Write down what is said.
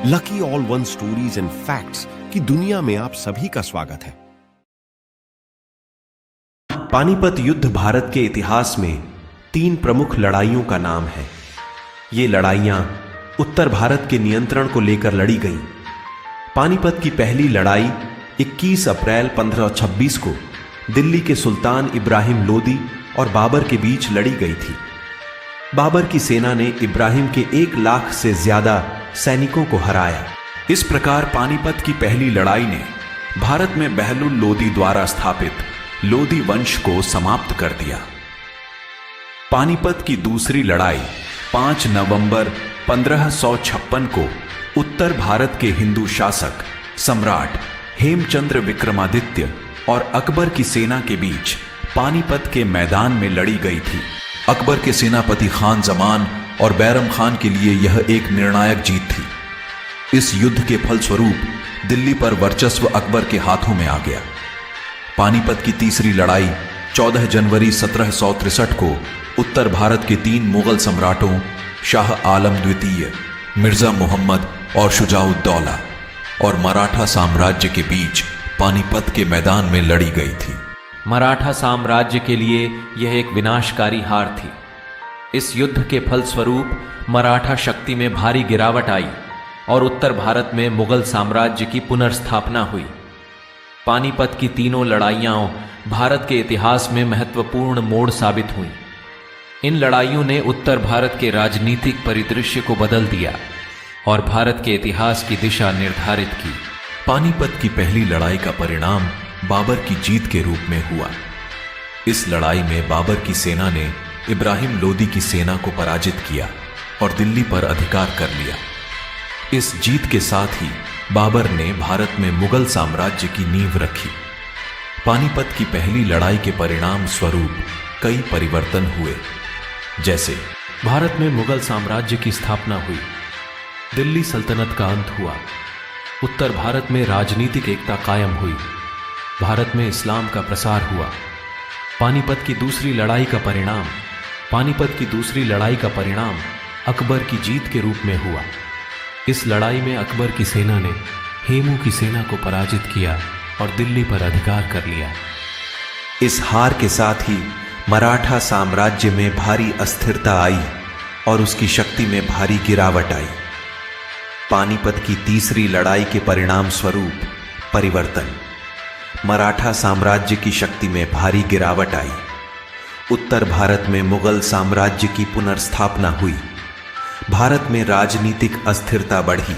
Lucky all one stories and facts की दुनिया में आप सभी का स्वागत है। पानीपत युद्ध भारत के इतिहास में 3 प्रमुख लड़ाइयों का नाम है। ये लड़ाइयां उत्तर भारत के नियंत्रण को लेकर लड़ी गईं। पानीपत की पहली लड़ाई 21 अप्रैल 1526 को दिल्ली के सुल्तान इब्राहिम लोदी और बाबर के बीच लड़ी गई थी। बाबर की सेना ने इब्राहिम के 1 लाख से ज्यादा सैनिकों को हराया। इस प्रकार पानीपत की पहली लड़ाई ने भारत में बहलुल लोदी द्वारा स्थापित लोदी वंश को समाप्त कर दिया। पानीपत की दूसरी लड़ाई 5 नवंबर 1556 को उत्तर भारत के हिंदू शासक सम्राट हेमचंद्र विक्रमादित्य और अकबर की सेना के बीच पानीपत के मैदान में लड़ी गई थी। अकबर के सेनापति खान जमान और बैरम खान के लिए यह एक निर्णायक जीत थी। इस युद्ध के फलस्वरूप दिल्ली पर वर्चस्व अकबर के हाथों में आ गया। पानीपत की तीसरी लड़ाई 14 जनवरी 1763 को उत्तर भारत के 3 मुगल सम्राटों शाह आलम द्वितीय, मिर्जा मोहम्मद और शुजाउद्दौला और मराठा साम्राज्य के बीच पानीपत के मैदान में लड़ी गई थी। मराठा साम्राज्य के लिए यह एक विनाशकारी हार थी। इस युद्ध के फलस्वरूप मराठा शक्ति में भारी गिरावट आई और उत्तर भारत में मुगल साम्राज्य की पुनर्स्थापना हुई। पानीपत की तीनों लड़ाइयां भारत के इतिहास में महत्वपूर्ण मोड़ साबित हुई। इन लड़ाइयों ने उत्तर भारत के राजनीतिक परिदृश्य को बदल दिया और भारत के इतिहास की दिशा निर्धारित की। पानीपत की पहली लड़ाई का परिणाम बाबर की जीत के रूप में हुआ। इस लड़ाई में बाबर की सेना ने इब्राहिम लोदी की सेना को पराजित किया और दिल्ली पर अधिकार कर लिया। इस जीत के साथ ही बाबर ने भारत में मुगल साम्राज्य की नींव रखी। पानीपत की पहली लड़ाई के परिणाम स्वरूप कई परिवर्तन हुए, जैसे भारत में मुगल साम्राज्य की स्थापना हुई, दिल्ली सल्तनत का अंत हुआ, उत्तर भारत में राजनीतिक एकता कायम हुई, भारत में इस्लाम का प्रसार हुआ। पानीपत की दूसरी लड़ाई का परिणाम अकबर की जीत के रूप में हुआ। इस लड़ाई में अकबर की सेना ने हेमू की सेना को पराजित किया और दिल्ली पर अधिकार कर लिया। इस हार के साथ ही मराठा साम्राज्य में भारी अस्थिरता आई और उसकी शक्ति में भारी गिरावट आई। पानीपत की तीसरी लड़ाई के परिणाम स्वरूप परिवर्तन, मराठा साम्राज्य की शक्ति में भारी गिरावट आई, उत्तर भारत में मुगल साम्राज्य की पुनर्स्थापना हुई, भारत में राजनीतिक अस्थिरता बढ़ी।